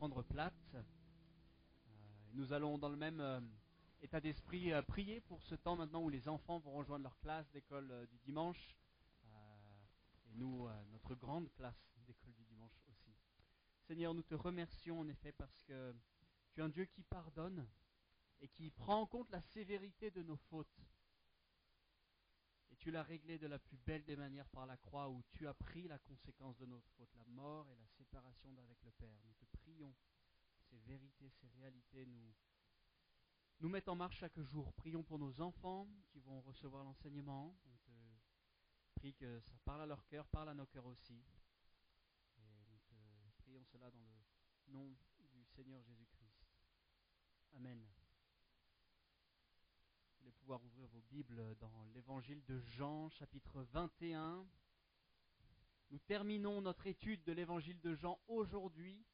prendre place. Nous allons dans le même état d'esprit prier pour ce temps maintenant où les enfants vont rejoindre leur classe d'école du dimanche. Et nous, notre grande classe d'école du dimanche aussi. Seigneur, nous te remercions en effet parce que tu es un Dieu qui pardonne et qui prend en compte la sévérité de nos fautes. Et tu l'as réglé de la plus belle des manières par la croix où tu as pris la conséquence de notre faute, la mort et la séparation d'avec le Père. Nous te prions, ces vérités, ces réalités nous mettent en marche chaque jour. Prions pour nos enfants qui vont recevoir l'enseignement. On te prie que ça parle à leur cœur, parle à nos cœurs aussi. Et nous te prions cela dans le nom du Seigneur Jésus-Christ. Amen. Vous allez pouvoir ouvrir vos Bibles dans l'évangile de Jean, chapitre 21. Nous terminons notre étude de l'évangile de Jean aujourd'hui.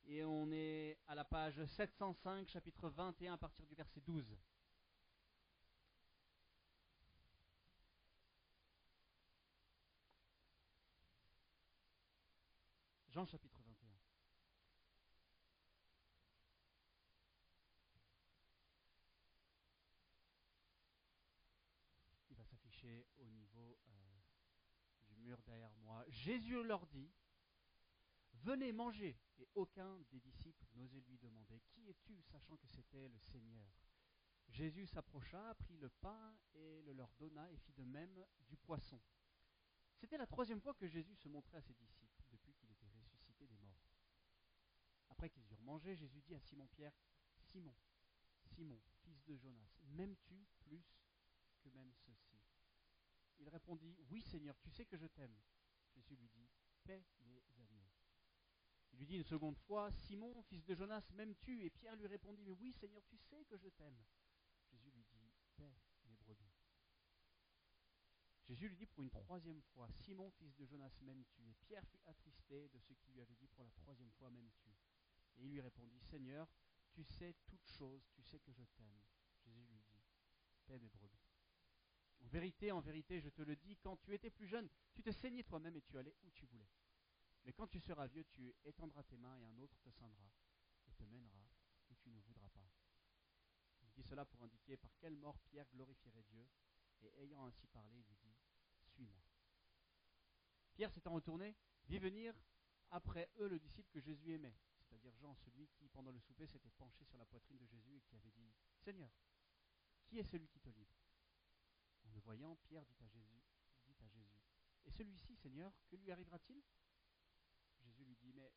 Et on est à la page 705, chapitre 21, à partir du verset 12. Jean, chapitre 21. Il va s'afficher au niveau du mur derrière moi. Jésus leur dit, « Venez manger !» Et aucun des disciples n'osait lui demander, « Qui es-tu » sachant que c'était le Seigneur. Jésus s'approcha, prit le pain et le leur donna et fit de même du poisson. C'était la troisième fois que Jésus se montrait à ses disciples depuis qu'il était ressuscité des morts. Après qu'ils eurent mangé, Jésus dit à Simon-Pierre, « Simon, Simon, fils de Jonas, m'aimes-tu plus que même ceci ?» Il répondit, « Oui, Seigneur, tu sais que je t'aime. » Jésus lui dit, « Paie les agneaux. » Il lui dit une seconde fois, « Simon, fils de Jonas, m'aimes-tu » Et Pierre lui répondit, « Mais oui, Seigneur, tu sais que je t'aime. » Jésus lui dit, « Paie mes brebis. » Jésus lui dit pour une troisième fois, « Simon, fils de Jonas, m'aimes-tu » Et Pierre fut attristé de ce qu'il lui avait dit pour la troisième fois, « M'aimes-tu » Et il lui répondit, « Seigneur, tu sais toutes choses, tu sais que je t'aime. » Jésus lui dit, « Paie mes brebis. » En vérité, je te le dis, quand tu étais plus jeune, tu te saignais toi-même et tu allais où tu voulais. Mais quand tu seras vieux, tu étendras tes mains et un autre te ceindra et te mènera où tu ne voudras pas. Il dit cela pour indiquer par quelle mort Pierre glorifierait Dieu, et ayant ainsi parlé, il lui dit, « Suis-moi. » Pierre s'étant retourné, vit venir après eux le disciple que Jésus aimait, c'est-à-dire Jean, celui qui, pendant le souper, s'était penché sur la poitrine de Jésus et qui avait dit, « Seigneur, qui est celui qui te livre ?» En le voyant, Pierre dit à Jésus, « Et celui-ci, Seigneur, que lui arrivera-t-il » Jésus lui dit, « Mais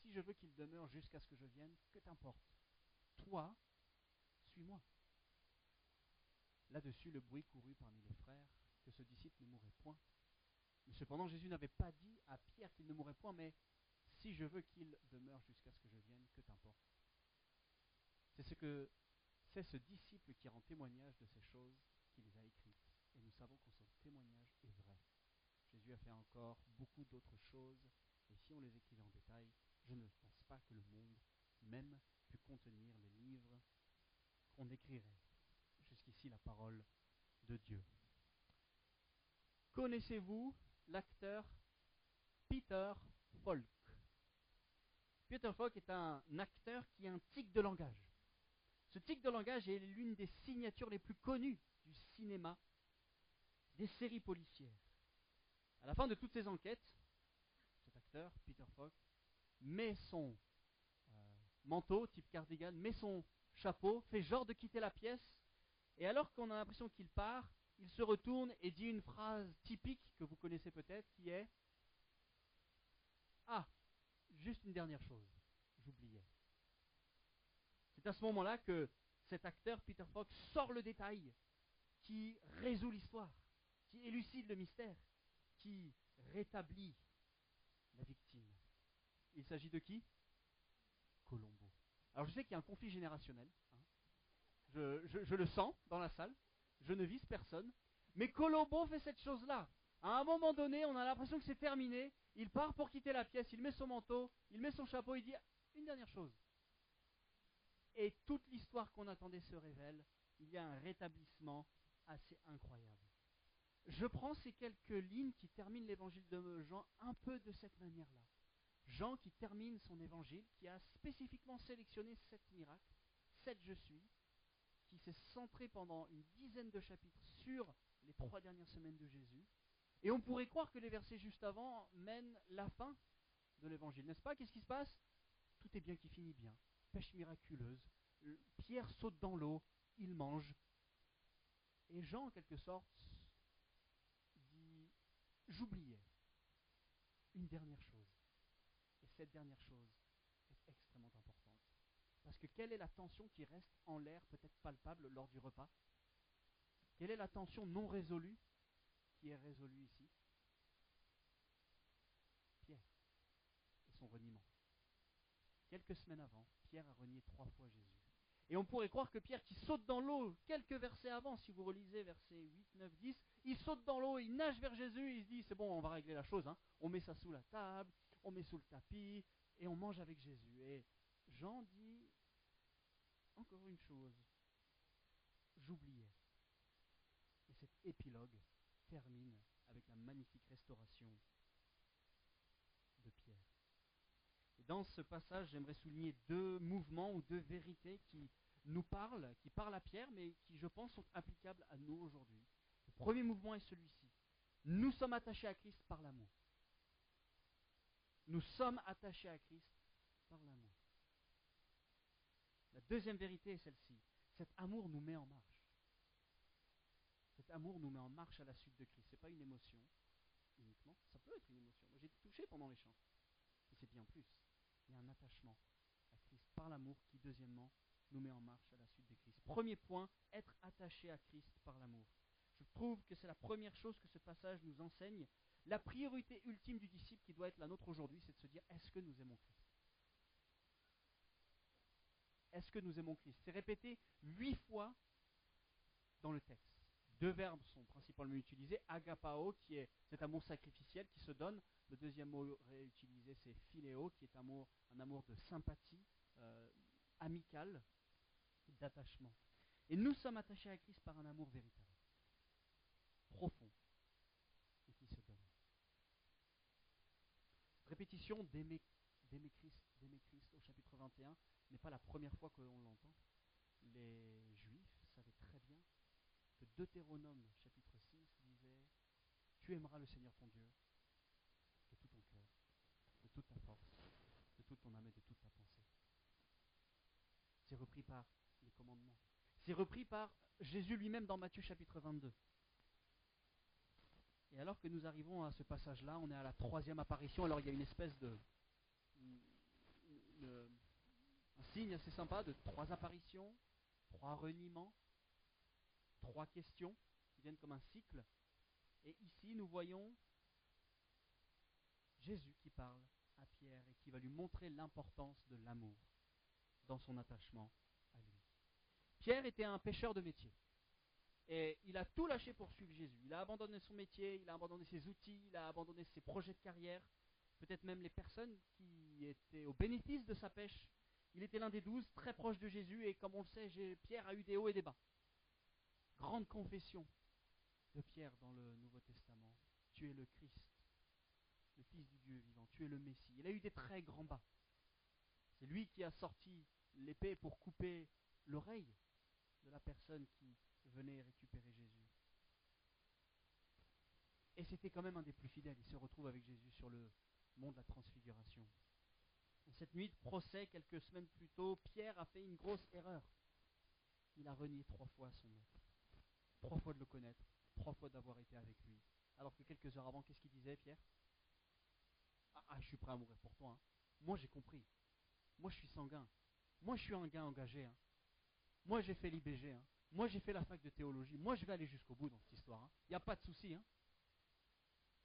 si je veux qu'il demeure jusqu'à ce que je vienne, que t'importe? Toi, suis-moi. » Là-dessus, le bruit courut parmi les frères que ce disciple ne mourrait point. Mais cependant, Jésus n'avait pas dit à Pierre qu'il ne mourrait point, mais « Si je veux qu'il demeure jusqu'à ce que je vienne, que t'importe ?» C'est ce disciple qui rend témoignage de ces choses qui les a écrites. Et nous savons que son témoignage est vrai. Jésus a fait encore beaucoup d'autres choses, et si on les écrivait en détail, je ne pense pas que le monde même pût contenir les livres qu'on écrirait. Jusqu'ici la parole de Dieu. Connaissez-vous l'acteur Peter Falk? Peter Falk est un acteur qui a un tic de langage. Ce tic de langage est l'une des signatures les plus connues du cinéma, des séries policières. À la fin de toutes ces enquêtes, cet acteur, Peter Falk, met son manteau type cardigan, met son chapeau, fait genre de quitter la pièce, et alors qu'on a l'impression qu'il part, il se retourne et dit une phrase typique que vous connaissez peut-être, qui est « Ah, juste une dernière chose, j'oubliais. » C'est à ce moment-là que cet acteur, Peter Falk, sort le détail qui résout l'histoire, qui élucide le mystère, qui rétablit la victime. Il s'agit de qui? Colombo. Alors je sais qu'il y a un conflit générationnel, hein. Je le sens dans la salle, je ne vise personne, mais Colombo fait cette chose-là. À un moment donné, on a l'impression que c'est terminé, il part pour quitter la pièce, il met son manteau, il met son chapeau, il dit une dernière chose. Et toute l'histoire qu'on attendait se révèle, il y a un rétablissement assez incroyable. Je prends ces quelques lignes qui terminent l'évangile de Jean un peu de cette manière-là. Jean qui termine son évangile, qui a spécifiquement sélectionné 7 miracles, 7 je suis, qui s'est centré pendant une dizaine de chapitres sur les 3 dernières semaines de Jésus. Et on pourrait croire que les versets juste avant mènent la fin de l'évangile, n'est-ce pas? Qu'est-ce qui se passe? Tout est bien qui finit bien. Pêche miraculeuse. Pierre saute dans l'eau, il mange. Et Jean, en quelque sorte, dit, j'oubliais une dernière chose. Et cette dernière chose est extrêmement importante. Parce que quelle est la tension qui reste en l'air, peut-être palpable, lors du repas? Quelle est la tension non résolue qui est résolue ici? Pierre et son reniement. Quelques semaines avant, Pierre a renié 3 fois Jésus. Et on pourrait croire que Pierre qui saute dans l'eau, quelques versets avant, si vous relisez versets 8, 9, 10, il saute dans l'eau, il nage vers Jésus, il se dit, c'est bon, on va régler la chose, hein. On met ça sous la table, on met sous le tapis, et on mange avec Jésus. Et Jean dit, encore une chose, j'oubliais. Et cet épilogue termine avec la magnifique restauration de Pierre. Et dans ce passage, j'aimerais souligner 2 mouvements ou 2 vérités qui nous parlent, qui parlent à Pierre, mais qui, je pense, sont applicables à nous aujourd'hui. Le premier mouvement est celui-ci. Nous sommes attachés à Christ par l'amour. Nous sommes attachés à Christ par l'amour. La deuxième vérité est celle-ci. Cet amour nous met en marche. Cet amour nous met en marche à la suite de Christ. Ce n'est pas une émotion uniquement. Ça peut être une émotion. Moi, j'ai été touché pendant les chants. Mais c'est bien plus. Il y a un attachement à Christ par l'amour qui, deuxièmement, nous met en marche à la suite de Christ. Premier point, être attaché à Christ par l'amour. Je trouve que c'est la première chose que ce passage nous enseigne. La priorité ultime du disciple qui doit être la nôtre aujourd'hui, c'est de se dire, est-ce que nous aimons Christ? Est-ce que nous aimons Christ? C'est répété 8 fois dans le texte. 2 verbes sont principalement utilisés. Agapao, qui est cet amour sacrificiel qui se donne. Le deuxième mot réutilisé, c'est philéo, qui est un amour de sympathie, amical, d'attachement. Et nous sommes attachés à Christ par un amour véritable, profond, et qui se donne. Cette répétition d'aimer Christ au chapitre 21 n'est pas la première fois que l'on l'entend. Les Juifs savaient très bien que Deutéronome chapitre 6 disait « Tu aimeras le Seigneur ton Dieu de tout ton cœur, de toute ta force, de toute ton âme et de toute ta pensée. » C'est repris par les commandements. C'est repris par Jésus lui-même dans Matthieu chapitre 22. Et alors que nous arrivons à ce passage-là, on est à la 3e apparition, alors il y a une espèce un signe assez sympa de 3 apparitions, 3 reniements, 3 questions qui viennent comme un cycle. Et ici, nous voyons Jésus qui parle à Pierre et qui va lui montrer l'importance de l'amour dans son attachement à lui. Pierre était un pêcheur de métier. Et il a tout lâché pour suivre Jésus. Il a abandonné son métier, il a abandonné ses outils, il a abandonné ses projets de carrière, peut-être même les personnes qui étaient au bénéfice de sa pêche. Il était l'un des 12, très proche de Jésus, et comme on le sait, Pierre a eu des hauts et des bas. Grande confession de Pierre dans le Nouveau Testament. Tu es le Christ, le Fils du Dieu vivant, tu es le Messie. Il a eu des très grands bas. C'est lui qui a sorti l'épée pour couper l'oreille de la personne qui venait récupérer Jésus. Et c'était quand même un des plus fidèles. Il se retrouve avec Jésus sur le mont de la Transfiguration. En cette nuit de procès, quelques semaines plus tôt, Pierre a fait une grosse erreur. Il a renié 3 fois son maître. 3 fois de le connaître, 3 fois d'avoir été avec lui. Alors que quelques heures avant, qu'est-ce qu'il disait, Pierre? Je suis prêt à mourir pour toi. Hein. Moi, j'ai compris. Moi, je suis sanguin. Moi, je suis un gars engagé. Hein. Moi, j'ai fait l'IBG. Hein. Moi, j'ai fait la fac de théologie. Moi, je vais aller jusqu'au bout dans cette histoire. Il n'y a pas de souci. Hein.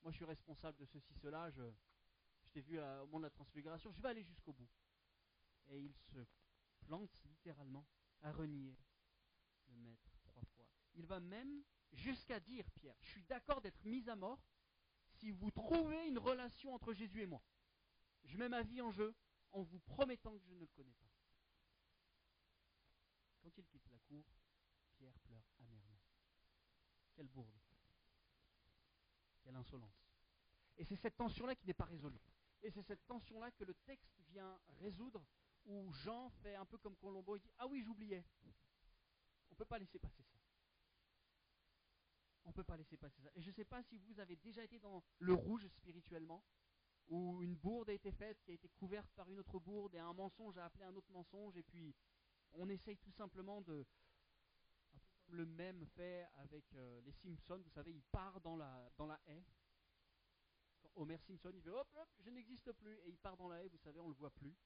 Moi, je suis responsable de ceci, cela. Je t'ai vu au moment de la transfiguration. Je vais aller jusqu'au bout. Et il se plante littéralement à renier le maître 3 fois. Il va même jusqu'à dire, Pierre, je suis d'accord d'être mis à mort si vous trouvez une relation entre Jésus et moi. Je mets ma vie en jeu en vous promettant que je ne le connais pas. Quand il quitte la cour, Pierre pleure amèrement. Quelle bourde. Quelle insolence. Et c'est cette tension-là qui n'est pas résolue. Et c'est cette tension-là que le texte vient résoudre, où Jean fait un peu comme Colombo, il dit « Ah oui, j'oubliais ». On ne peut pas laisser passer ça. On ne peut pas laisser passer ça. Et je ne sais pas si vous avez déjà été dans le rouge spirituellement, où une bourde a été faite, qui a été couverte par une autre bourde, et un mensonge a appelé un autre mensonge, et puis on essaye tout simplement de... Un peu comme le même fait avec les Simpsons, vous savez, il part dans la haie. Quand Homer Simpson, il fait hop, hop, je n'existe plus, et il part dans la haie, vous savez, on ne le voit plus.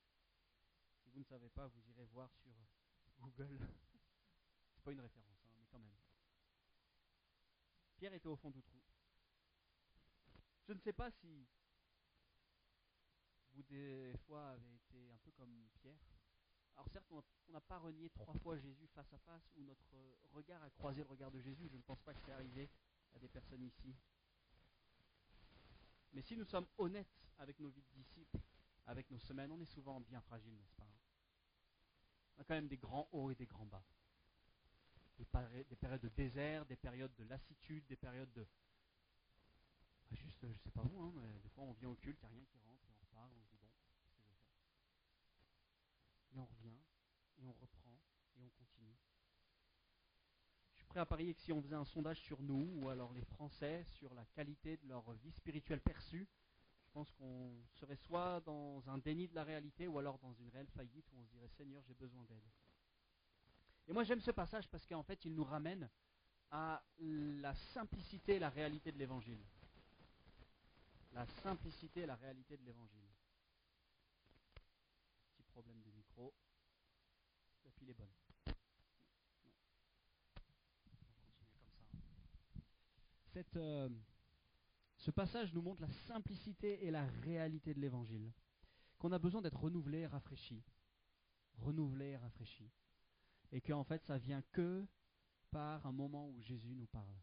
Si vous ne savez pas, vous irez voir sur Google. C'est pas une référence, hein, mais quand même. Pierre était au fond du trou. Je ne sais pas si vous, des fois, avez été un peu comme Pierre. Alors certes, on n'a pas renié 3 fois Jésus face à face, où notre regard a croisé le regard de Jésus. Je ne pense pas que c'est arrivé à des personnes ici. Mais si nous sommes honnêtes avec nos vies de disciples, avec nos semaines, on est souvent bien fragiles, n'est-ce pas? On a quand même des grands hauts et des grands bas. Des périodes de désert, des périodes de lassitude, des périodes de... Juste, je sais pas vous, hein, mais des fois on vient au culte, il n'y a rien qui rentre, et on repart, on se dit bon, qu'est-ce que je vais faire? Et on revient, et on reprend, et on continue. Je suis prêt à parier que si on faisait un sondage sur nous, ou alors les Français, sur la qualité de leur vie spirituelle perçue, je pense qu'on serait soit dans un déni de la réalité, ou alors dans une réelle faillite, où on se dirait Seigneur, j'ai besoin d'aide. Et moi j'aime ce passage parce qu'en fait il nous ramène à la simplicité et la réalité de l'évangile. La simplicité et la réalité de l'évangile. Petit problème de micro. La pile est bonne. Non. On va continuer comme ça. Ce passage nous montre la simplicité et la réalité de l'évangile. Qu'on a besoin d'être renouvelé et rafraîchi. Renouvelé et rafraîchi. Et qu'en fait ça vient que par un moment où Jésus nous parle.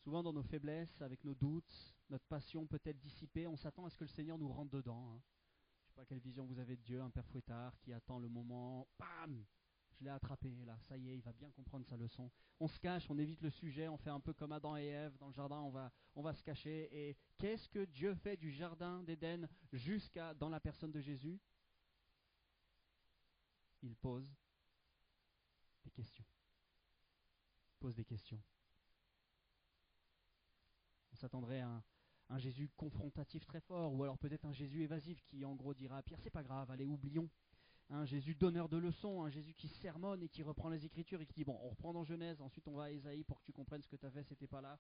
Souvent dans nos faiblesses, avec nos doutes, notre passion peut être dissipée, on s'attend à ce que le Seigneur nous rentre dedans. Hein. Je ne sais pas quelle vision vous avez de Dieu, un père fouettard qui attend le moment, bam, je l'ai attrapé, là, ça y est, il va bien comprendre sa leçon. On se cache, on évite le sujet, on fait un peu comme Adam et Ève dans le jardin, on va se cacher. Et qu'est-ce que Dieu fait du jardin d'Éden jusqu'à dans la personne de Jésus? Il pose des questions. Il pose des questions. On s'attendrait à un Jésus confrontatif très fort, ou alors peut-être un Jésus évasif qui en gros dira à Pierre, c'est pas grave, allez, oublions. Un Jésus donneur de leçons, un Jésus qui sermonne et qui reprend les Écritures et qui dit, bon, on reprend dans Genèse, ensuite on va à Ésaïe pour que tu comprennes ce que tu as fait, c'était pas là.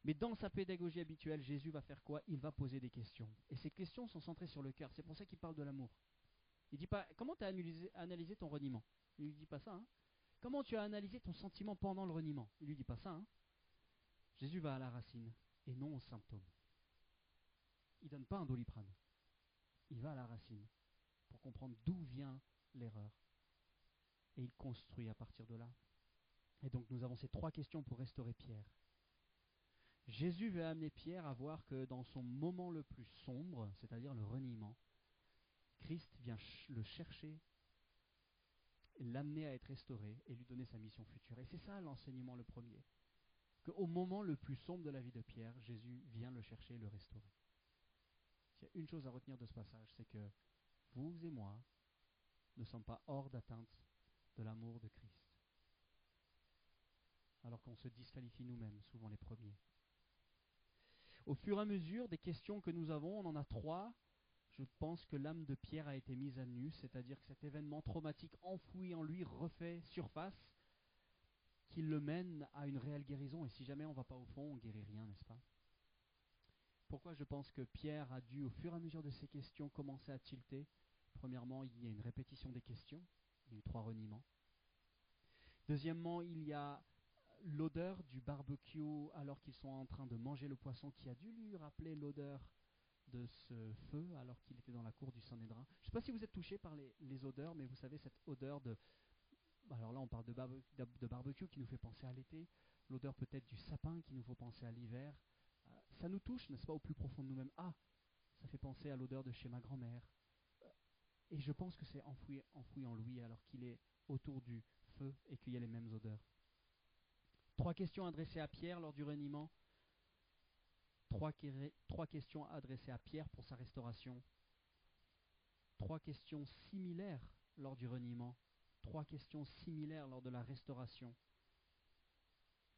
Mais dans sa pédagogie habituelle, Jésus va faire quoi? Il va poser des questions. Et ces questions sont centrées sur le cœur. C'est pour ça qu'il parle de l'amour. Il dit pas, comment tu as analysé ton reniement? Il lui dit pas ça. Hein. Comment tu as analysé ton sentiment pendant le reniement? Il lui dit pas ça. Hein. Jésus va à la racine et non aux symptômes. Il donne pas un Doliprane. Il va à la racine pour comprendre d'où vient l'erreur. Et il construit à partir de là. Et donc nous avons ces 3 questions pour restaurer Pierre. Jésus veut amener Pierre à voir que dans son moment le plus sombre, c'est-à-dire le reniement, Christ vient le chercher, l'amener à être restauré et lui donner sa mission future. Et c'est ça l'enseignement le premier. Qu'au moment le plus sombre de la vie de Pierre, Jésus vient le chercher et le restaurer. S'il y a une chose à retenir de ce passage, c'est que vous et moi ne sommes pas hors d'atteinte de l'amour de Christ. Alors qu'on se disqualifie nous-mêmes, souvent les premiers. Au fur et à mesure des questions que nous avons, on en a 3. Je pense que l'âme de Pierre a été mise à nu, c'est-à-dire que cet événement traumatique enfoui en lui refait surface, qui le mène à une réelle guérison. Et si jamais on ne va pas au fond, on ne guérit rien, n'est-ce pas? Pourquoi je pense que Pierre a dû, au fur et à mesure de ses questions, commencer à tilter? Premièrement, il y a une répétition des questions. Il y a eu 3 reniements. Deuxièmement, il y a l'odeur du barbecue alors qu'ils sont en train de manger le poisson qui a dû lui rappeler l'odeur de ce feu alors qu'il était dans la cour du Sanhédrin. Je ne sais pas si vous êtes touché par les odeurs, mais vous savez cette odeur de... Alors là on parle de barbecue qui nous fait penser à l'été, l'odeur peut-être du sapin qui nous fait penser à l'hiver. Ça nous touche, n'est-ce pas, au plus profond de nous-mêmes. Ah, ça fait penser à l'odeur de chez ma grand-mère. Et je pense que c'est enfoui en lui alors qu'il est autour du feu et qu'il y a les mêmes odeurs. 3 questions adressées à Pierre lors du reniement. Trois questions adressées à Pierre pour sa restauration. Trois questions similaires lors du reniement. Trois questions similaires lors de la restauration.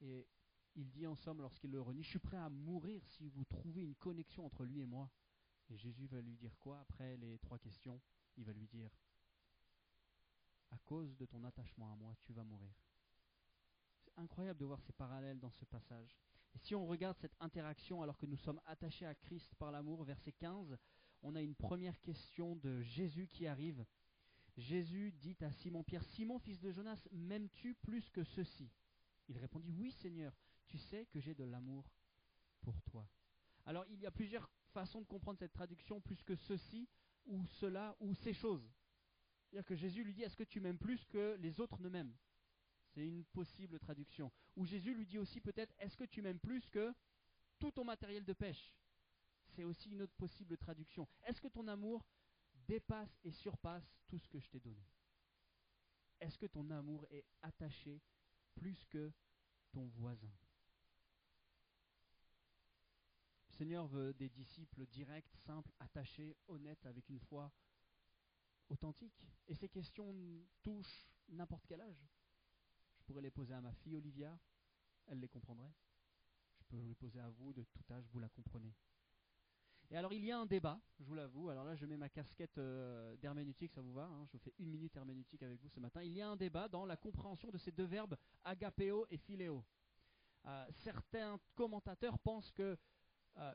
Et il dit en somme, lorsqu'il le renie, « Je suis prêt à mourir si vous trouvez une connexion entre lui et moi. » Et Jésus va lui dire quoi après les trois questions? Il va lui dire, « À cause de ton attachement à moi, tu vas mourir. » C'est incroyable de voir ces parallèles dans ce passage. Et si on regarde cette interaction alors que nous sommes attachés à Christ par l'amour, verset 15, on a une première question de Jésus qui arrive. Jésus dit à Simon-Pierre, « Simon, fils de Jonas, m'aimes-tu plus que ceci ?» Il répondit, « Oui, Seigneur, tu sais que j'ai de l'amour pour toi. » Alors, il y a plusieurs façons de comprendre cette traduction, plus que ceci, ou cela, ou ces choses. C'est-à-dire que Jésus lui dit, « Est-ce que tu m'aimes plus que les autres ne m'aiment ?» C'est une possible traduction. Ou Jésus lui dit aussi peut-être, « Est-ce que tu m'aimes plus que tout ton matériel de pêche ?» C'est aussi une autre possible traduction. Est-ce que ton amour dépasse et surpasse tout ce que je t'ai donné? Est-ce que ton amour est attaché plus que ton voisin? Le Seigneur veut des disciples directs, simples, attachés, honnêtes, avec une foi authentique. Et ces questions touchent n'importe quel âge. Je pourrais les poser à ma fille Olivia, elle les comprendrait. Je peux les poser à vous de tout âge, vous la comprenez. Et alors il y a un débat, je vous l'avoue, alors là je mets ma casquette d'herméneutique, ça vous va, hein, je fais 1 minute herméneutique avec vous ce matin. Il y a un débat dans la compréhension de ces deux verbes, agapéo et philéo. Certains commentateurs pensent que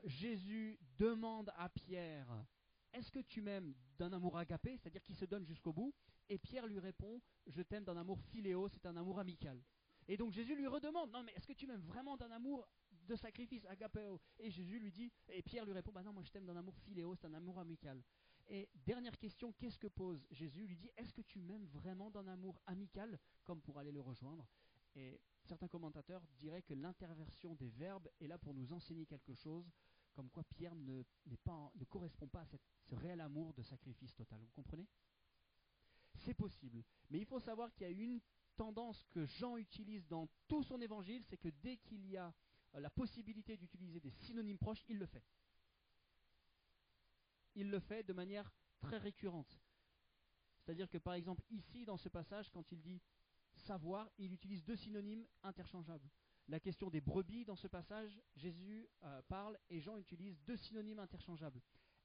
Jésus demande à Pierre, « Est-ce que tu m'aimes d'un amour agapé, c'est-à-dire qui se donne jusqu'au bout ?» Et Pierre lui répond, « Je t'aime d'un amour philéo, c'est un amour amical. » Et donc Jésus lui redemande, « Non mais est-ce que tu m'aimes vraiment d'un amour de sacrifice, agapéo ?» Et Jésus lui dit, et Pierre lui répond, « Bah non, moi je t'aime d'un amour philéo, c'est un amour amical. » Et dernière question, qu'est-ce que pose Jésus? Il lui dit, « Est-ce que tu m'aimes vraiment d'un amour amical, comme pour aller le rejoindre ?» Et certains commentateurs diraient que l'interversion des verbes est là pour nous enseigner quelque chose, comme quoi Pierre ne correspond pas à ce réel amour de sacrifice total. Vous comprenez? C'est possible. Mais il faut savoir qu'il y a une tendance que Jean utilise dans tout son évangile, c'est que dès qu'il y a la possibilité d'utiliser des synonymes proches, il le fait. Il le fait de manière très récurrente. C'est-à-dire que par exemple ici dans ce passage, quand il dit savoir, il utilise deux synonymes interchangeables. La question des brebis dans ce passage, Jésus parle et Jean utilise deux synonymes interchangeables.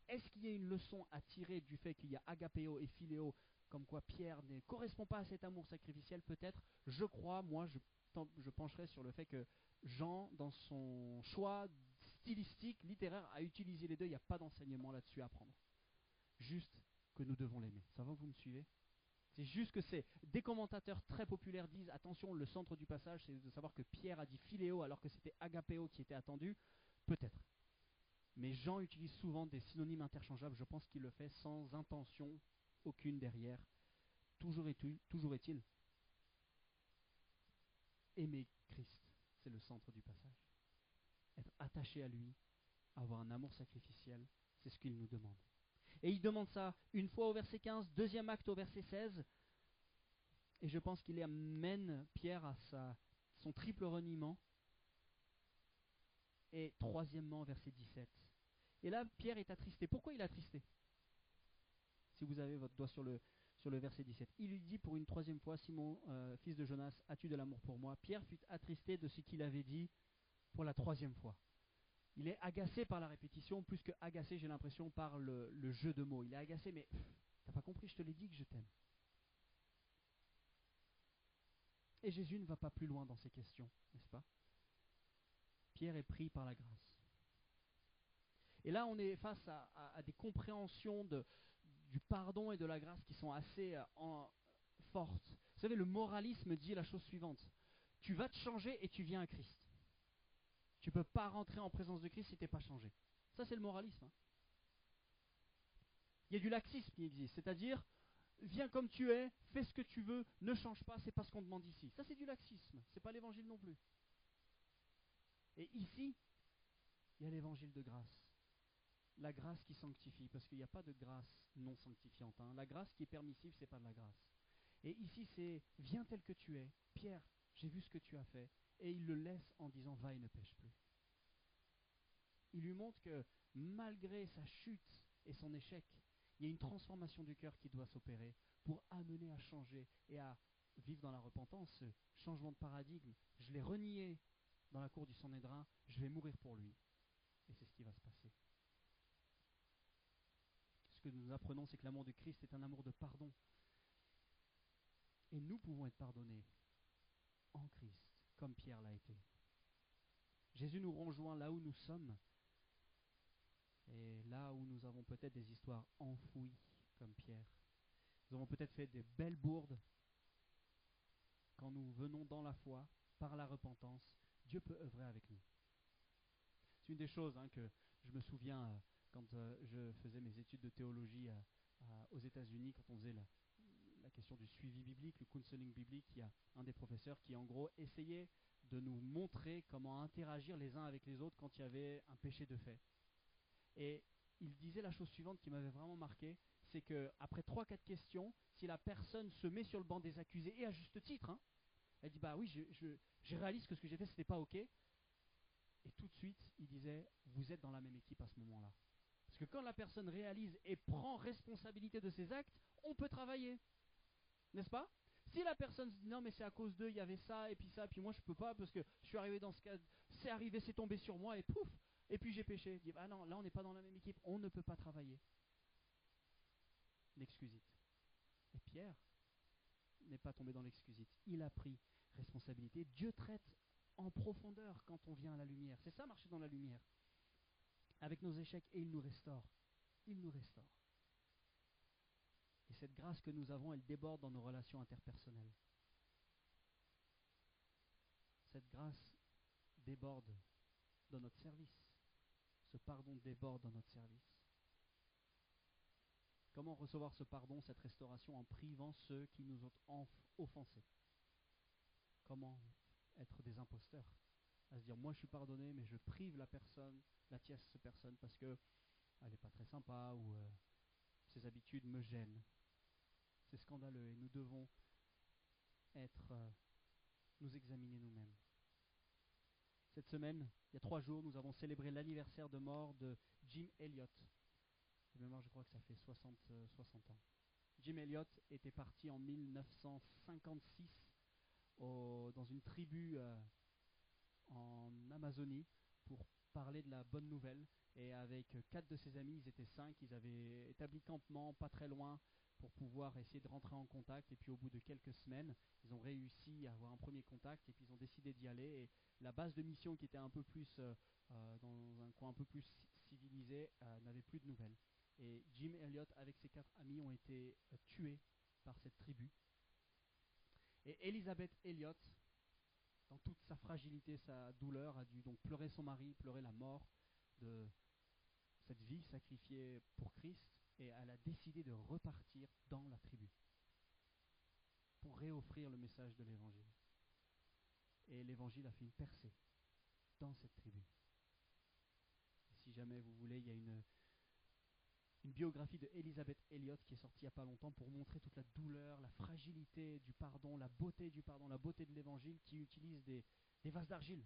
Est-ce qu'il y a une leçon à tirer du fait qu'il y a agapéo et philéo, comme quoi Pierre ne correspond pas à cet amour sacrificiel? Peut-être. Je crois, moi je pencherai sur le fait que Jean, dans son choix stylistique, littéraire, a utilisé les deux. Il n'y a pas d'enseignement là-dessus à prendre. Juste que nous devons l'aimer. Ça va, vous me suivez? C'est juste que des commentateurs très populaires disent, attention, le centre du passage, c'est de savoir que Pierre a dit philéo alors que c'était agapéo qui était attendu. Peut-être. Mais Jean utilise souvent des synonymes interchangeables. Je pense qu'il le fait sans intention aucune derrière. Toujours est-il, aimer Christ, c'est le centre du passage. Être attaché à lui, avoir un amour sacrificiel, c'est ce qu'il nous demande. Et il demande ça une fois au verset 15, deuxième acte au verset 16. Et je pense qu'il amène Pierre à son triple reniement. Et troisièmement, verset 17. Et là, Pierre est attristé. Pourquoi il est attristé? Si vous avez votre doigt sur le verset 17. Il lui dit pour une troisième fois, Simon, fils de Jonas, as-tu de l'amour pour moi? Pierre fut attristé de ce qu'il avait dit pour la troisième fois. Il est agacé par la répétition, plus que agacé, j'ai l'impression, par le jeu de mots. Il est agacé, mais t'as pas compris, je te l'ai dit que je t'aime. Et Jésus ne va pas plus loin dans ces questions, n'est-ce pas? Pierre est pris par la grâce. Et là, on est face à des compréhensions du pardon et de la grâce qui sont assez fortes. Vous savez, le moralisme dit la chose suivante. Tu vas te changer et tu viens à Christ. Tu ne peux pas rentrer en présence de Christ si tu n'es pas changé. Ça, c'est le moralisme. Hein. Il y a du laxisme qui existe, c'est-à-dire, viens comme tu es, fais ce que tu veux, ne change pas, c'est pas ce qu'on demande ici. Ça, c'est du laxisme, c'est pas l'évangile non plus. Et ici, il y a l'évangile de grâce. La grâce qui sanctifie, parce qu'il n'y a pas de grâce non sanctifiante. Hein. La grâce qui est permissive, c'est pas de la grâce. Et ici, c'est viens tel que tu es. Pierre, j'ai vu ce que tu as fait. Et il le laisse en disant va et ne pêche plus. Il lui montre que malgré sa chute et son échec, il y a une transformation du cœur qui doit s'opérer pour amener à changer et à vivre dans la repentance, ce changement de paradigme. Je l'ai renié dans la cour du Sanhédrin, je vais mourir pour lui. Et c'est ce qui va se passer. Ce que nous apprenons, c'est que l'amour de Christ est un amour de pardon. Et nous pouvons être pardonnés en Christ, comme Pierre l'a été. Jésus nous rejoint là où nous sommes, et là où nous avons peut-être des histoires enfouies, comme Pierre. Nous avons peut-être fait des belles bourdes. Quand nous venons dans la foi, par la repentance, Dieu peut œuvrer avec nous. C'est une des choses que je me souviens quand je faisais mes études de théologie aux États-Unis, quand on faisait la question du suivi biblique, le counseling biblique. Il y a un des professeurs qui, en gros, essayait de nous montrer comment interagir les uns avec les autres quand il y avait un péché de fait. Et il disait la chose suivante qui m'avait vraiment marqué, c'est qu'après 3-4 questions, si la personne se met sur le banc des accusés, et à juste titre, elle dit bah oui, je réalise que ce que j'ai fait, c'était pas ok. Et tout de suite, il disait, vous êtes dans la même équipe à ce moment-là. Parce que quand la personne réalise et prend responsabilité de ses actes, on peut travailler. N'est-ce pas? Si la personne se dit non mais c'est à cause d'eux, il y avait ça et puis moi je peux pas parce que je suis arrivé dans ce cas, c'est arrivé, c'est tombé sur moi et pouf, et puis j'ai péché. Il dit ah non, là on n'est pas dans la même équipe, on ne peut pas travailler. L'excusite. Et Pierre n'est pas tombé dans l'excusite. Il a pris responsabilité. Dieu traite en profondeur quand on vient à la lumière. C'est ça, marcher dans la lumière. Avec nos échecs, et il nous restaure. Il nous restaure. Et cette grâce que nous avons, elle déborde dans nos relations interpersonnelles. Cette grâce déborde dans notre service. Ce pardon déborde dans notre service. Comment recevoir ce pardon, cette restauration, en privant ceux qui nous ont offensés? Comment être des imposteurs? À se dire, moi je suis pardonné, mais je prive la personne, la tierce personne, parce que elle n'est pas très sympa ou ses habitudes me gênent. C'est scandaleux et nous devons nous examiner nous-mêmes. Cette semaine, il y a 3 jours, nous avons célébré l'anniversaire de mort de Jim Elliot. De mémoire, je crois que ça fait 60 ans. Jim Elliot était parti en 1956 dans une tribu en Amazonie pour parler de la bonne nouvelle. Et avec 4 de ses amis, ils étaient 5, ils avaient établi campement pas très loin pour pouvoir essayer de rentrer en contact. Et puis au bout de quelques semaines, ils ont réussi à avoir un premier contact et puis ils ont décidé d'y aller. Et la base de mission qui était un peu plus dans un coin un peu plus civilisé n'avait plus de nouvelles. Et Jim Elliot avec ses 4 amis ont été tués par cette tribu. Et Elizabeth Elliot, dans toute sa fragilité, sa douleur, a dû donc pleurer son mari, pleurer la mort de cette vie sacrifiée pour Christ, et elle a décidé de repartir dans la tribu pour réoffrir le message de l'évangile. Et l'évangile a fait une percée dans cette tribu. Et si jamais vous voulez, il y a une biographie de Elizabeth Elliot qui est sortie il n'y a pas longtemps pour montrer toute la douleur, la fragilité du pardon, la beauté du pardon, la beauté de l'évangile, qui utilise des vases d'argile.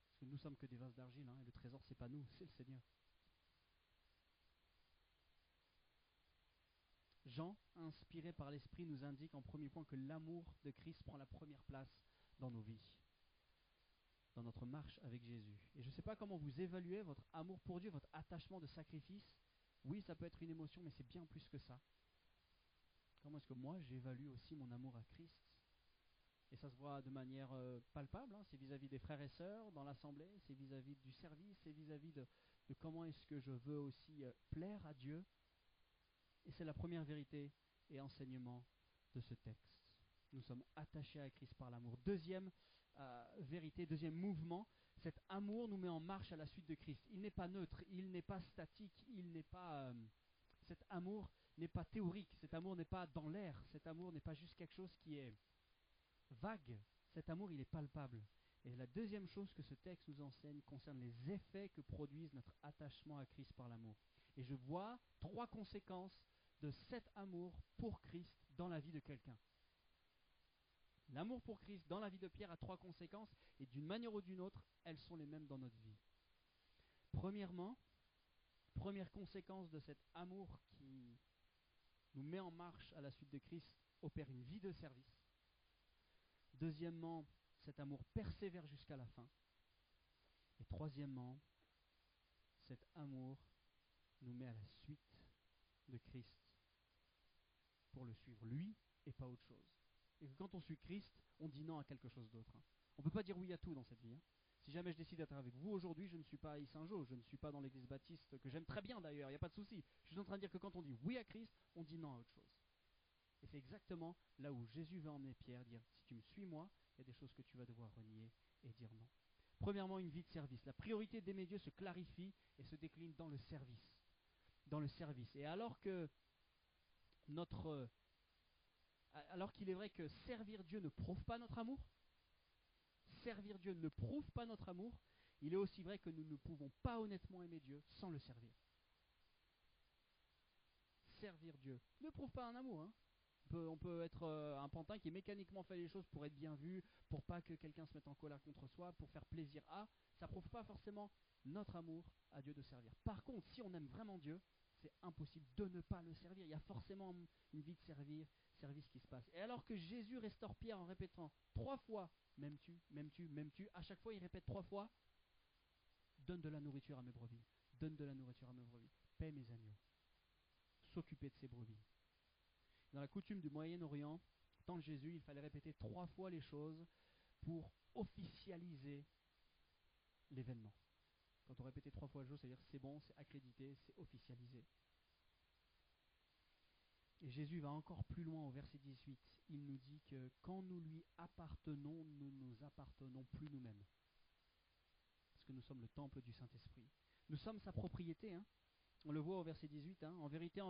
Parce que nous sommes que des vases d'argile, et le trésor c'est pas nous, c'est le Seigneur. Jean, inspiré par l'Esprit, nous indique en premier point que l'amour de Christ prend la première place dans nos vies, dans notre marche avec Jésus. Et je ne sais pas comment vous évaluez votre amour pour Dieu, votre attachement de sacrifice. Oui, ça peut être une émotion, mais c'est bien plus que ça. Comment est-ce que moi j'évalue aussi mon amour à Christ? Et ça se voit de manière palpable, c'est vis-à-vis des frères et sœurs dans l'assemblée, c'est vis-à-vis du service, c'est vis-à-vis de comment est-ce que je veux aussi plaire à Dieu. Et c'est la première vérité et enseignement de ce texte. Nous sommes attachés à Christ par l'amour. Deuxième vérité, deuxième mouvement, cet amour nous met en marche à la suite de Christ. Il n'est pas neutre, il n'est pas statique, cet amour n'est pas théorique, cet amour n'est pas dans l'air, cet amour n'est pas juste quelque chose qui est vague. Cet amour, il est palpable. Et la deuxième chose que ce texte nous enseigne concerne les effets que produisent notre attachement à Christ par l'amour. Et je vois 3 conséquences de cet amour pour Christ dans la vie de quelqu'un. L'amour pour Christ dans la vie de Pierre a 3 conséquences, et d'une manière ou d'une autre, elles sont les mêmes dans notre vie. Premièrement, première conséquence de cet amour qui nous met en marche à la suite de Christ, opère une vie de service. Deuxièmement, cet amour persévère jusqu'à la fin. Et troisièmement, cet amour nous met à la suite de Christ pour le suivre, lui et pas autre chose. Et que quand on suit Christ, on dit non à quelque chose d'autre. On ne peut pas dire oui à tout dans cette vie. Si jamais je décide d'être avec vous aujourd'hui, je ne suis pas à Saint-Jean, je ne suis pas dans l'église baptiste, que j'aime très bien d'ailleurs, il n'y a pas de souci. Je suis en train de dire que quand on dit oui à Christ, on dit non à autre chose. Et c'est exactement là où Jésus veut emmener Pierre, dire si tu me suis moi, il y a des choses que tu vas devoir renier et dire non. Premièrement, une vie de service. La priorité d'aimer Dieu se clarifie et se décline dans le service. Dans le service. Et alors que alors qu'il est vrai que servir Dieu ne prouve pas notre amour, servir Dieu ne prouve pas notre amour, il est aussi vrai que nous ne pouvons pas honnêtement aimer Dieu sans le servir. Servir Dieu ne prouve pas un amour. On peut être un pantin qui mécaniquement fait les choses pour être bien vu, pour pas que quelqu'un se mette en colère contre soi, pour faire plaisir à. Ça prouve pas forcément notre amour à Dieu de servir. Par contre, si on aime vraiment Dieu, c'est impossible de ne pas le servir. Il y a forcément une vie de service qui se passe. Et alors que Jésus restaure Pierre en répétant 3 fois « m'aimes-tu, m'aimes-tu, m'aimes-tu », à chaque fois il répète 3 fois « donne de la nourriture à mes brebis, donne de la nourriture à mes brebis, paie mes agneaux », s'occuper de ses brebis. Dans la coutume du Moyen-Orient, au temps de Jésus, il fallait répéter 3 fois les choses pour officialiser l'événement. Quand on répétait 3 fois le jour, c'est-à-dire c'est bon, c'est accrédité, c'est officialisé. Et Jésus va encore plus loin au verset 18. Il nous dit que quand nous lui appartenons, nous ne nous appartenons plus nous-mêmes. Parce que nous sommes le temple du Saint-Esprit. Nous sommes sa propriété. On le voit au verset 18. En vérité,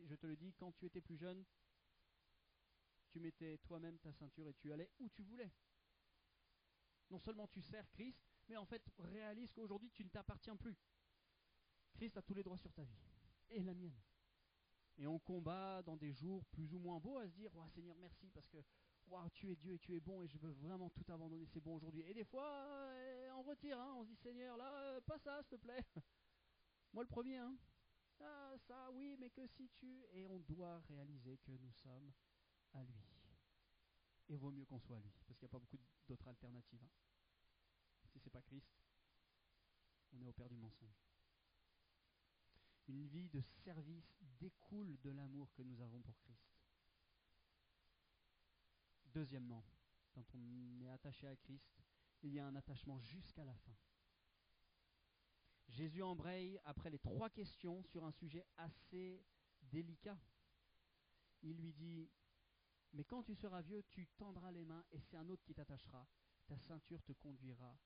je te le dis, quand tu étais plus jeune, tu mettais toi-même ta ceinture et tu allais où tu voulais. Non seulement tu sers Christ, mais en fait réalise qu'aujourd'hui tu ne t'appartiens plus. Christ a tous les droits sur ta vie, et la mienne. Et on combat dans des jours plus ou moins beaux à se dire « Seigneur, merci parce que tu es Dieu et tu es bon et je veux vraiment tout abandonner, c'est bon aujourd'hui. » Et des fois, on retire, on se dit « Seigneur, là, pas ça, s'il te plaît. » Moi le premier, Ah, ça, oui, mais que si tu... Et on doit réaliser que nous sommes à lui. Et vaut mieux qu'on soit à lui, parce qu'il n'y a pas beaucoup d'autres alternatives. Si c'est pas Christ, on est au père du mensonge. Une vie de service découle de l'amour que nous avons pour Christ. Deuxièmement, quand on est attaché à Christ, il y a un attachement jusqu'à la fin. Jésus embraye après les 3 questions sur un sujet assez délicat. Il lui dit « Mais quand tu seras vieux, tu tendras les mains et c'est un autre qui t'attachera. Ta ceinture te conduira,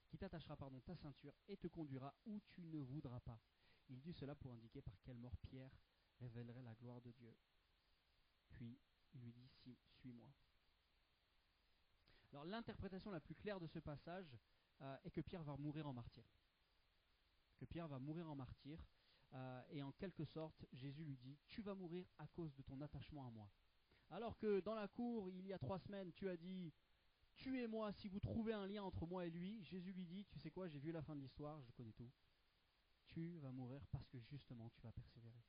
qui t'attachera ta ceinture et te conduira où tu ne voudras pas. » Il dit cela pour indiquer par quelle mort Pierre révélerait la gloire de Dieu. Puis il lui dit « Suis-moi ». Alors l'interprétation la plus claire de ce passage est que Pierre va mourir en martyr. Que Pierre va mourir en martyr. Et en quelque sorte, Jésus lui dit « Tu vas mourir à cause de ton attachement à moi. » Alors que dans la cour, il y a 3 semaines, tu as dit « Tuez-moi si vous trouvez un lien entre moi et lui. » Jésus lui dit « Tu sais quoi, j'ai vu la fin de l'histoire, je connais tout. Tu vas mourir parce que justement tu vas persévérer. »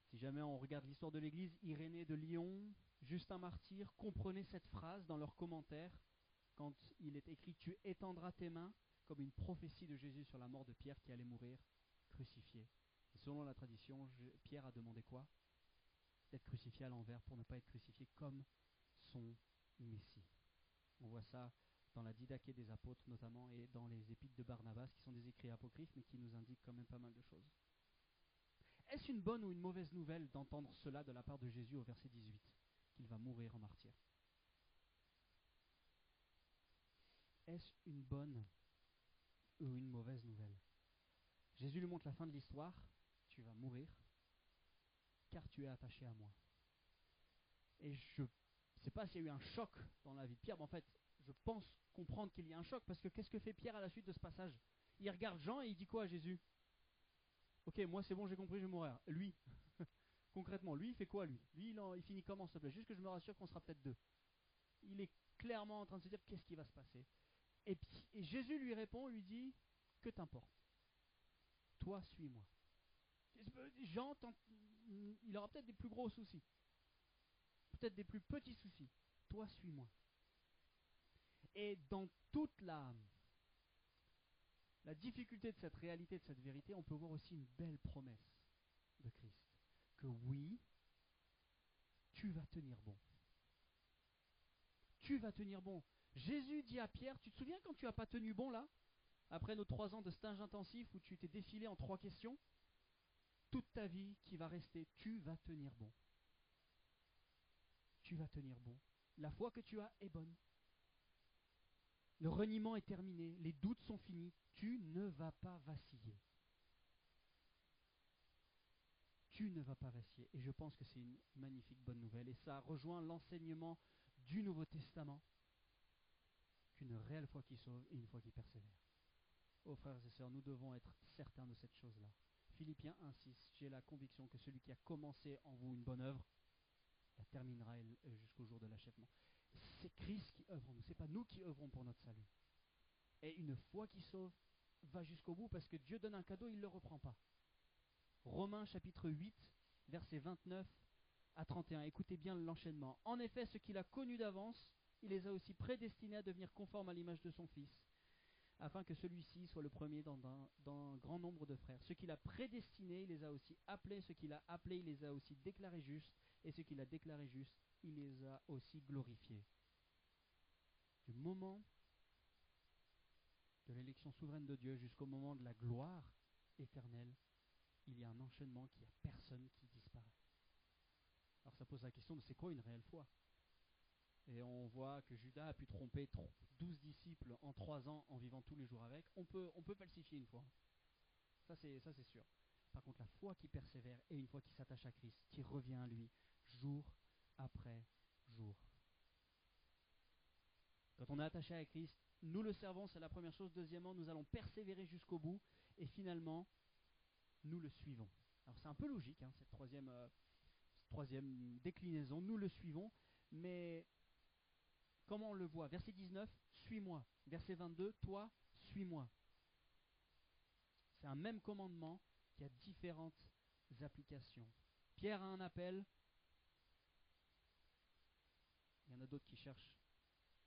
Si jamais on regarde l'histoire de l'Église, Irénée de Lyon, Justin Martyr, comprenez cette phrase dans leurs commentaires quand il est écrit « Tu étendras tes mains » comme une prophétie de Jésus sur la mort de Pierre qui allait mourir crucifié. Et selon la tradition, Pierre a demandé quoi? D'être crucifié à l'envers pour ne pas être crucifié comme son Messie. On voit ça dans la Didaché des apôtres notamment et dans les épîtres de Barnabas qui sont des écrits apocryphes mais qui nous indiquent quand même pas mal de choses. Est-ce une bonne ou une mauvaise nouvelle d'entendre cela de la part de Jésus au verset 18, qu'il va mourir en martyr? Est-ce une bonne ou une mauvaise nouvelle? Jésus lui montre la fin de l'histoire, tu vas mourir, car tu es attaché à moi. Et je ne sais pas s'il y a eu un choc dans la vie de Pierre, mais en fait, je pense comprendre qu'il y a un choc, parce que qu'est-ce que fait Pierre à la suite de ce passage? Il regarde Jean et il dit quoi à Jésus? Ok, moi c'est bon, j'ai compris, je vais mourir. Lui, concrètement, lui, il fait quoi lui? Lui, il finit comment, s'il te plaît? Juste que je me rassure qu'on sera peut-être 2. Il est clairement en train de se dire qu'est-ce qui va se passer. Et Jésus lui répond, lui dit, que t'importe, toi suis-moi. Jean, il aura peut-être des plus gros soucis, peut-être des plus petits soucis, toi suis-moi. Et dans toute la difficulté de cette réalité, de cette vérité, on peut voir aussi une belle promesse de Christ. Que oui, tu vas tenir bon. Tu vas tenir bon. Jésus dit à Pierre, tu te souviens quand tu n'as pas tenu bon là? Après nos 3 ans de stage intensif où tu t'es défilé en 3 questions, toute ta vie qui va rester, tu vas tenir bon. Tu vas tenir bon. La foi que tu as est bonne. Le reniement est terminé, les doutes sont finis, tu ne vas pas vaciller. Tu ne vas pas vaciller. Et je pense que c'est une magnifique bonne nouvelle. Et ça rejoint l'enseignement du Nouveau Testament qu'une réelle foi qui sauve et une foi qui persévère. Oh frères et sœurs, nous devons être certains de cette chose-là. Philippiens 1,6, j'ai la conviction que celui qui a commencé en vous une bonne œuvre la terminera jusqu'au jour de l'achèvement. C'est Christ qui œuvre en nous, c'est pas nous qui œuvrons pour notre salut. Et une foi qui sauve va jusqu'au bout parce que Dieu donne un cadeau, il ne le reprend pas. Romains chapitre 8, versets 29 à 31. Écoutez bien l'enchaînement. En effet, ceux qu'il a connus d'avance, il les a aussi prédestinés à devenir conformes à l'image de son Fils, afin que celui-ci soit le premier dans un grand nombre de frères. Ceux qu'il a prédestinés, il les a aussi appelés. Ceux qu'il a appelés, il les a aussi déclarés justes. Et ceux qu'il a déclarés justes, il les a aussi glorifiés. Du moment de l'élection souveraine de Dieu jusqu'au moment de la gloire éternelle, il y a un enchaînement qui a personne qui disparaît. Alors ça pose la question de c'est quoi une réelle foi? Et on voit que Judas a pu tromper 12 disciples en 3 ans en vivant tous les jours avec. On peut falsifier une foi. Ça c'est sûr. Par contre, la foi qui persévère est une foi qui s'attache à Christ, qui revient à lui jour après jour. Quand on est attaché à Christ, nous le servons, c'est la première chose. Deuxièmement, nous allons persévérer jusqu'au bout. Et finalement, nous le suivons. Alors c'est un peu logique, hein, cette troisième déclinaison. Nous le suivons, mais comment on le voit? Verset 19, suis-moi. Verset 22, toi, suis-moi. C'est un même commandement qui a différentes applications. Pierre a un appel. Il y en a d'autres qui cherchent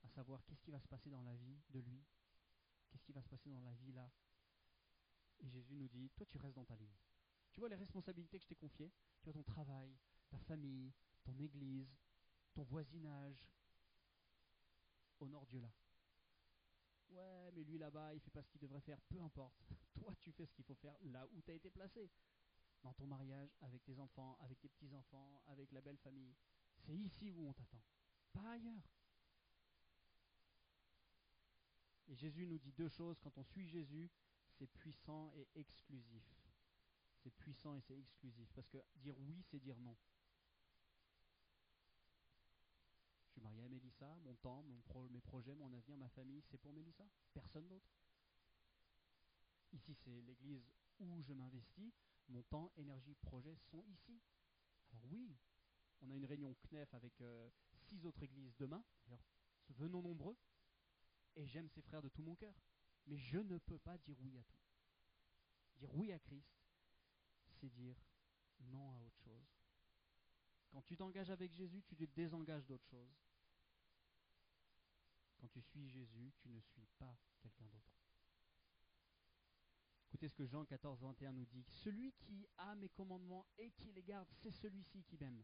à savoir qu'est-ce qui va se passer dans la vie de lui. Qu'est-ce qui va se passer dans la vie là. Et Jésus nous dit, toi tu restes dans ta ligne. Tu vois les responsabilités que je t'ai confiées? Tu vois ton travail, ta famille, ton église, ton voisinage. Honore Dieu là. Ouais, mais lui là-bas, il fait pas ce qu'il devrait faire. Peu importe. Toi, tu fais ce qu'il faut faire là où tu as été placé. Dans ton mariage, avec tes enfants, avec tes petits-enfants, avec la belle famille. C'est ici où on t'attend. Pas ailleurs. Et Jésus nous dit 2 choses. Quand on suit Jésus, c'est puissant et exclusif. C'est puissant et c'est exclusif. Parce que dire oui, c'est dire non. Je suis marié à Mélissa, mon temps, mes projets, mon avenir, ma famille, c'est pour Mélissa. Personne d'autre. Ici, c'est l'église où je m'investis. Mon temps, énergie, projet sont ici. Alors oui, on a une réunion CNEF avec 6 autres églises demain. D'ailleurs, venons nombreux. Et j'aime ces frères de tout mon cœur. Mais je ne peux pas dire oui à tout. Dire oui à Christ, c'est dire non à autre chose. Quand tu t'engages avec Jésus, tu te désengages d'autre chose. Quand tu suis Jésus, tu ne suis pas quelqu'un d'autre. Écoutez ce que Jean 14, 21 nous dit. Celui qui a mes commandements et qui les garde, c'est celui-ci qui m'aime.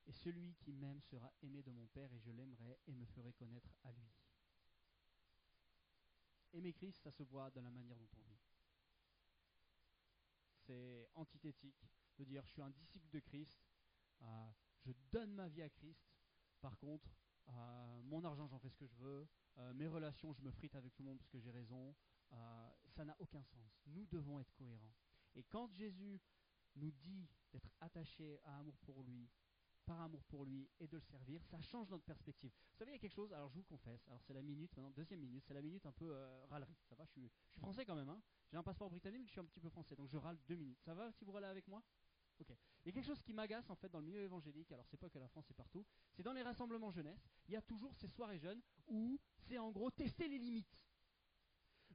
Et celui qui m'aime sera aimé de mon Père et je l'aimerai et me ferai connaître à lui. Aimer Christ, ça se voit dans la manière dont on vit. C'est antithétique de dire je suis un disciple de Christ, je donne ma vie à Christ, par contre, mon argent j'en fais ce que je veux, mes relations je me frite avec tout le monde parce que j'ai raison, ça n'a aucun sens. Nous devons être cohérents. Et quand Jésus nous dit d'être attachés à amour pour lui, par amour pour lui et de le servir, ça change notre perspective. Vous savez, il y a quelque chose, alors je vous confesse, alors c'est la minute maintenant, deuxième minute, c'est la minute un peu râlerie. Ça va, je suis français quand même, hein. J'ai un passeport britannique mais je suis un petit peu français, donc je râle 2 minutes. Ça va si vous râlez avec moi? Ok. Il y a quelque chose qui m'agace en fait dans le milieu évangélique, alors c'est pas que la France, c'est partout, c'est dans les rassemblements jeunesse, il y a toujours ces soirées jeunes où c'est en gros tester les limites.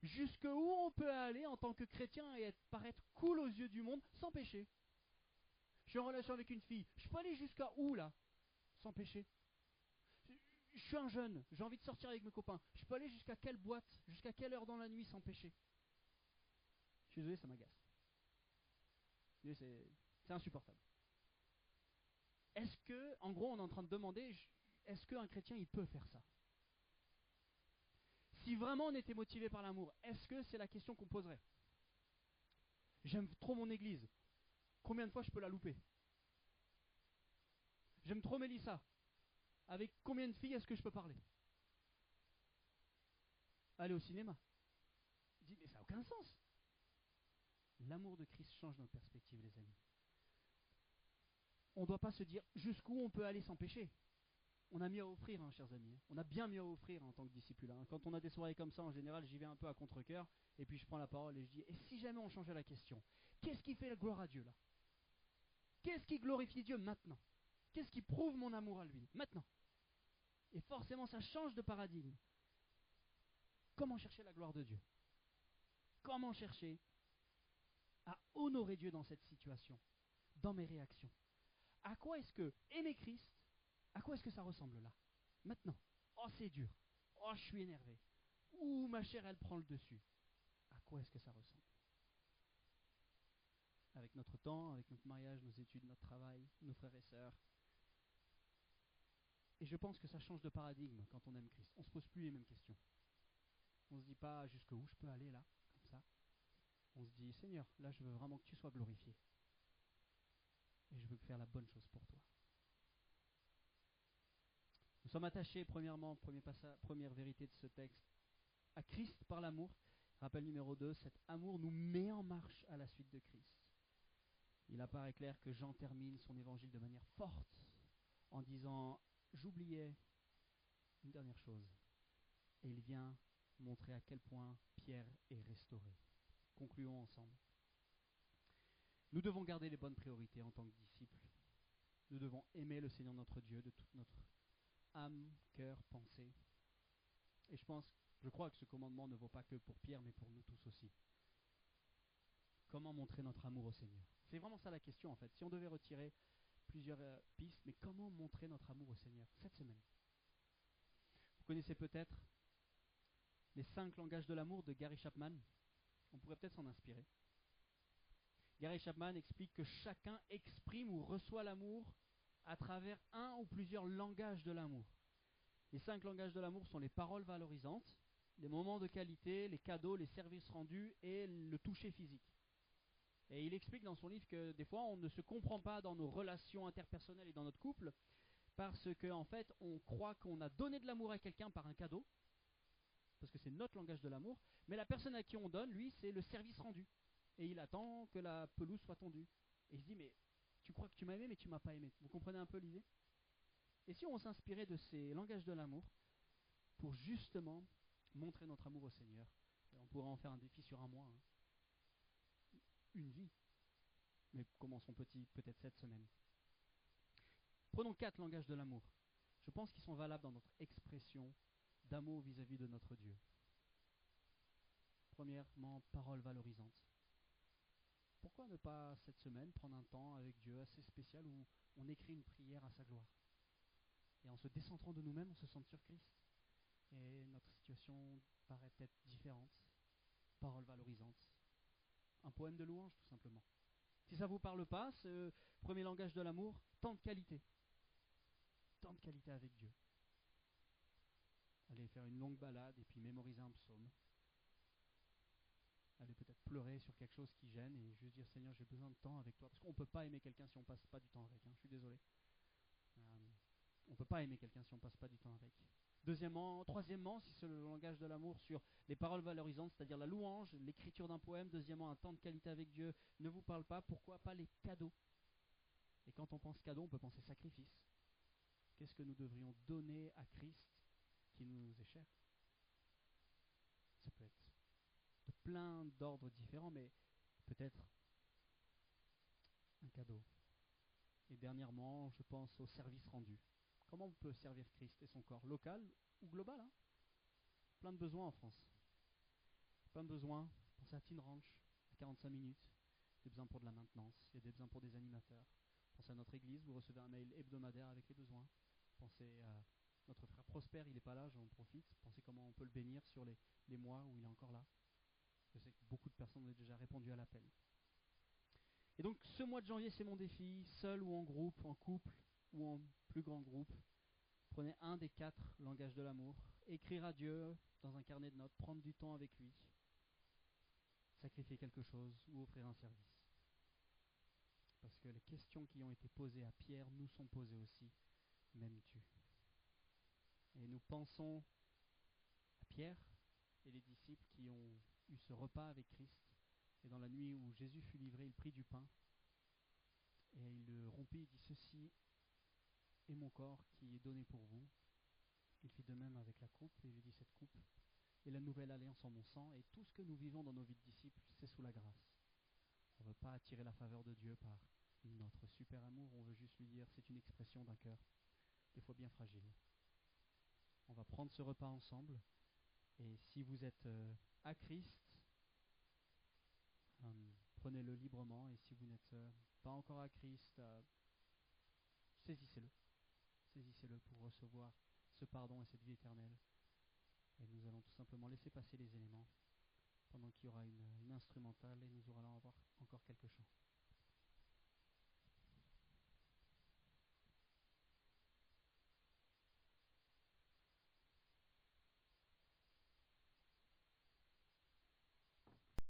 Jusqu'où on peut aller en tant que chrétien et paraître cool aux yeux du monde sans péché. Je suis en relation avec une fille, je peux aller jusqu'à où là sans péché? Je suis un jeune, j'ai envie de sortir avec mes copains, je peux aller jusqu'à quelle boîte, jusqu'à quelle heure dans la nuit sans péché? Je suis désolé, ça m'agace. C'est insupportable. Est-ce que, en gros, on est en train de demander, est-ce qu'un chrétien, il peut faire ça? Si vraiment on était motivé par l'amour, est-ce que c'est la question qu'on poserait? J'aime trop mon église. Combien de fois je peux la louper? J'aime trop Mélissa. Avec combien de filles est-ce que je peux parler? Aller au cinéma. Je dis, mais ça n'a aucun sens. L'amour de Christ change notre perspective, les amis. On ne doit pas se dire jusqu'où on peut aller sans péché. On a mieux à offrir, hein, chers amis. On a bien mieux à offrir en tant que disciple. Hein. Quand on a des soirées comme ça, en général, j'y vais un peu à contre-cœur, et puis je prends la parole et je dis, et si jamais on changeait la question, qu'est-ce qui fait la gloire à Dieu là? Qu'est-ce qui glorifie Dieu maintenant? Qu'est-ce qui prouve mon amour à lui maintenant? Et forcément, ça change de paradigme. Comment chercher la gloire de Dieu? Comment chercher à honorer Dieu dans cette situation, dans mes réactions? À quoi est-ce que aimer Christ, à quoi est-ce que ça ressemble là? Maintenant. Oh, c'est dur. Oh, je suis énervé. Ouh, ma chair, elle prend le dessus. À quoi est-ce que ça ressemble? Avec notre temps, avec notre mariage, nos études, notre travail, nos frères et sœurs. Et je pense que ça change de paradigme quand on aime Christ. On ne se pose plus les mêmes questions. On ne se dit pas jusqu'où je peux aller là, comme ça. On se dit, Seigneur, là je veux vraiment que tu sois glorifié. Et je veux faire la bonne chose pour toi. Nous sommes attachés, premièrement, première vérité de ce texte, à Christ par l'amour. Rappel numéro 2, cet amour nous met en marche à la suite de Christ. Il apparaît clair que Jean termine son évangile de manière forte en disant « J'oubliais une dernière chose ». Et il vient montrer à quel point Pierre est restauré. Concluons ensemble. Nous devons garder les bonnes priorités en tant que disciples. Nous devons aimer le Seigneur notre Dieu de toute notre âme, cœur, pensée. Et je crois que ce commandement ne vaut pas que pour Pierre, mais pour nous tous aussi. Comment montrer notre amour au Seigneur? C'est vraiment ça la question en fait. Si on devait retirer plusieurs pistes, mais comment montrer notre amour au Seigneur cette semaine? Vous connaissez peut-être les 5 langages de l'amour de Gary Chapman. On pourrait peut-être s'en inspirer. Gary Chapman explique que chacun exprime ou reçoit l'amour à travers un ou plusieurs langages de l'amour. Les 5 langages de l'amour sont les paroles valorisantes, les moments de qualité, les cadeaux, les services rendus et le toucher physique. Et il explique dans son livre que des fois on ne se comprend pas dans nos relations interpersonnelles et dans notre couple parce qu'en fait on croit qu'on a donné de l'amour à quelqu'un par un cadeau, parce que c'est notre langage de l'amour, mais la personne à qui on donne, lui, c'est le service rendu. Et il attend que la pelouse soit tondue. Et il se dit, mais tu crois que tu m'as aimé, mais tu m'as pas aimé. Vous comprenez un peu l'idée? Et si on s'inspirait de ces langages de l'amour pour justement montrer notre amour au Seigneur, on pourrait en faire un défi sur un mois, hein. Une vie. Mais commençons petit, peut-être cette semaine. Prenons 4 langages de l'amour. Je pense qu'ils sont valables dans notre expression d'amour vis-à-vis de notre Dieu. Premièrement, parole valorisante. Pourquoi ne pas cette semaine prendre un temps avec Dieu assez spécial où on écrit une prière à sa gloire? Et en se décentrant de nous-mêmes, on se centre sur Christ. Et notre situation paraît être différente. Parole valorisante. Un poème de louange, tout simplement. Si ça ne vous parle pas, ce premier langage de l'amour, temps de qualité. Temps de qualité avec Dieu. Allez faire une longue balade et puis mémoriser un psaume. Allez peut-être pleurer sur quelque chose qui gêne et juste dire Seigneur, j'ai besoin de temps avec toi. Parce qu'on ne peut pas aimer quelqu'un si on ne passe pas du temps avec. Hein. Je suis désolé. On ne peut pas aimer quelqu'un si on ne passe pas du temps avec. Troisièmement, si c'est le langage de l'amour sur les paroles valorisantes, c'est-à-dire la louange, l'écriture d'un poème. Deuxièmement, un temps de qualité avec Dieu ne vous parle pas. Pourquoi pas les cadeaux? Et quand on pense cadeau, on peut penser sacrifice. Qu'est-ce que nous devrions donner à Christ qui nous est cher? Ça peut être de plein d'ordres différents, mais peut-être un cadeaux. Et dernièrement, je pense au service rendu. Comment on peut servir Christ et son corps, local ou global, hein? Plein de besoins en France. Plein de besoins. Pensez à Teen Ranch, à 45 minutes. Des besoins pour de la maintenance, il y a des besoins pour des animateurs. Pensez à notre église, vous recevez un mail hebdomadaire avec les besoins. Pensez à notre frère Prosper, il n'est pas là, j'en profite. Pensez comment on peut le bénir sur les mois où il est encore là. Je sais que beaucoup de personnes ont déjà répondu à l'appel. Et donc ce mois de janvier, c'est mon défi, seul ou en groupe, en couple ou en plus grand groupe. Prenez un des 4 langages de l'amour, écrire à Dieu dans un carnet de notes, prendre du temps avec lui, sacrifier quelque chose ou offrir un service. Parce que les questions qui ont été posées à Pierre nous sont posées aussi. M'aimes-tu? Et nous pensons à Pierre et les disciples qui ont eu ce repas avec Christ. Et dans la nuit où Jésus fut livré, il prit du pain et il le rompit, il dit: ceci est mon corps qui est donné pour vous. Il fit de même avec la coupe et il lui dit: cette coupe est la nouvelle alliance en mon sang, et tout ce que nous vivons dans nos vies de disciples, c'est sous la grâce. On ne veut pas attirer la faveur de Dieu par notre super amour, on veut juste lui dire: c'est une expression d'un cœur, des fois bien fragile. On va prendre ce repas ensemble, et si vous êtes à Christ, prenez-le librement, et si vous n'êtes pas encore à Christ, saisissez-le. Saisissez-le pour recevoir ce pardon et cette vie éternelle. Et nous allons tout simplement laisser passer les éléments pendant qu'il y aura une instrumentale, et nous allons avoir encore quelques chants.